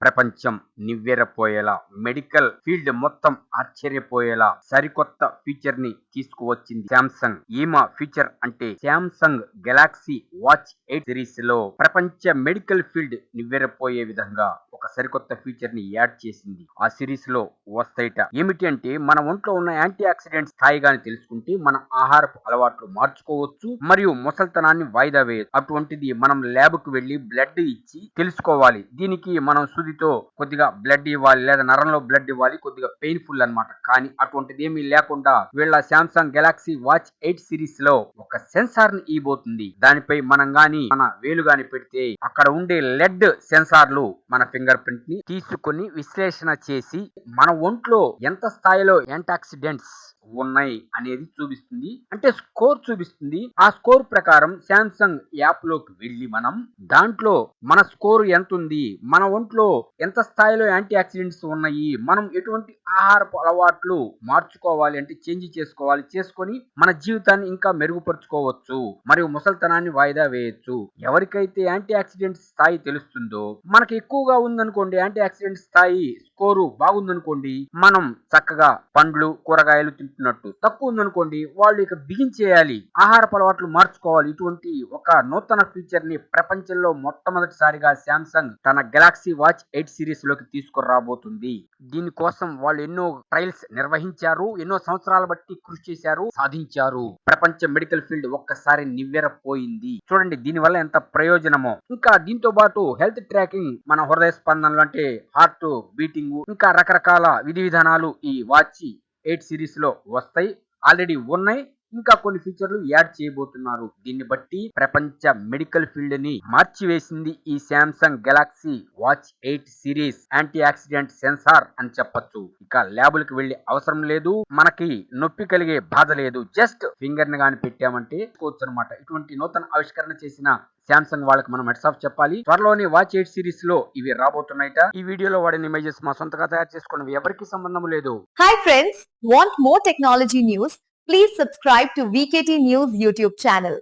ప్రపంచం నివ్వెరపోయేలా, medical field మొత్తం ఆశ్చర్యపోయేలా సరికొత్త ఫీచర్ ని తీసుకువచ్చింది శాంసంగ్. ఏమా ఫీచర్ అంటే శాంసంగ్ గెలాక్సీ వాచ్ 8 సిరీస్ లో ప్రపంచ మెడికల్ ఫీల్డ్ నివ్వెరపోయే విధంగా ఒక సరికొత్త ఫీచర్ ని యాడ్ చేసింది. ఆ సిరీస్ లో వస్తాయిట. ఏమిటి అంటే మన ఒంట్లో ఉన్న యాంటీ ఆక్సిడెంట్స్ స్థాయిగాని తెలుసుకుంటే మన ఆహారపు అలవాట్లు మార్చుకోవచ్చు మరియు ముసల్తనాన్ని వాయిదా వేయచ్చు. అటువంటిది మనం ల్యాబ్ కు వెళ్లి బ్లడ్ ఇచ్చి తెలుసుకోవాలి. దీనికి మనం సూదితో కొద్దిగా బ్లడ్ ఇవ్వాలి లేదా నరంలో బ్లడ్ ఇవ్వాలి. కొద్దిగా పెయిన్ఫుల్ అన్నమాట. కానీ అటువంటిది ఏమీ లేకుండా వీళ్ళ శాంసంగ్ గెలాక్సీ వాచ్ 8 సిరీస్ లో ఒక సెన్సార్ ని ఇవ్వబోతుంది. దానిపై మనం గాని మన వేలు గాని పెడితే అక్కడ ఉండే లెడ్ సెన్సార్లు మన ఫింగర్ ప్రింట్ ని తీసుకొని విశ్లేషణ చేసి మన ఒంట్లో ఎంత స్థాయిలో యాంటాక్సిడెంట్స్ ఉన్నాయి అనేది చూపిస్తుంది. అంటే స్కోర్ చూపిస్తుంది. ఆ స్కోర్ ప్రకారం శాంసంగ్ యాప్ లోకి వెళ్ళి మనం దాంట్లో మన స్కోర్ ఎంత ఉంది, మన ఒంట్లో ఎంత స్థాయిలో యాంటీ ఆక్సిడెంట్స్ ఉన్నాయి, మనం ఎటువంటి ఆహారపు అలవాట్లు మార్చుకోవాలి అంటే చేంజ్ చేసుకోవాలి, చేసుకొని మన జీవితాన్ని ఇంకా మెరుగుపరుచుకోవచ్చు మరియు ముసల్తనాన్ని వాయిదా వేయొచ్చు. ఎవరికైతే యాంటీ ఆక్సిడెంట్స్ స్థాయి తెలుస్తుందో, మనకి ఎక్కువగా ఉందనుకోండి యాంటీ ఆక్సిడెంట్ స్థాయి స్కోరు బాగుందనుకోండి, మనం చక్కగా పండ్లు కూరగాయలు తింటున్నట్టు. తక్కువ ఉందనుకోండి వాళ్ళు ఇక బిగించేయాలి, ఆహారపు అలవాట్లు మార్చుకోవాలి. ఇటువంటి ఒక నూతన ఫీచర్ ని ప్రపంచంలో మొట్టమొదటిసారిగా శాంసంగ్ తన గెలాక్సీ వాచ్ 8 సిరీస్ లోకి తీసుకురాబోతుంది. దీనికోసం వాళ్ళు ఎన్నో ట్రయల్స్ నిర్వహించారు, ఎన్నో సంవత్సరాల బట్టి కృషి చేశారు, సాధించారు. ప్రపంచ మెడికల్ ఫీల్డ్ ఒక్కసారి నివ్వెరపోయింది. చూడండి దీని వల్ల ఎంత ప్రయోజనమో. ఇంకా దీంతో పాటు హెల్త్ ట్రాకింగ్, మన హృదయ స్పందనలు అంటే హార్ట్ బీటింగ్, ఇంకా రకరకాల విధి విధానాలు ఈ వాచ్ 8 సిరీస్ లో వస్తాయి. ఆల్రెడీ ఉన్నాయి. ఇంకా కొన్ని ఫీచర్లు యాడ్ చేయబోతున్నారు. దీన్ని బట్టి ప్రపంచ మెడికల్ ఫీల్డ్ ని మార్చివేసింది ఈ Samsung Galaxy watch 8 series. Antioxidant sensor అని చెప్పొచ్చు. ఇక ల్యాబులకు వెళ్లే అవసరం లేదు, మనకి నొప్పి కలిగే బాధ లేదు. జస్ట్ ఫింగర్ ని గాని పెట్టామంటే చేసుకోవచ్చు అనమాట. ఇటువంటి నూతన ఆవిష్కరణ చేసిన శాంసంగ్ వాళ్ళకి మనం హెడ్స్ ఆఫ్ చెప్పాలి. త్వరలోనే వాచ్ 8 సిరీస్ లో ఇవి రాబోతున్నాయిట. ఈ వీడియోలో వాడిన ఇమేజెస్ మా సొంతగా తయారు చేసుకున్నవి, ఎవరికి సంబంధం లేదు. Hi friends, want more technology news? Please subscribe to VKT News YouTube channel.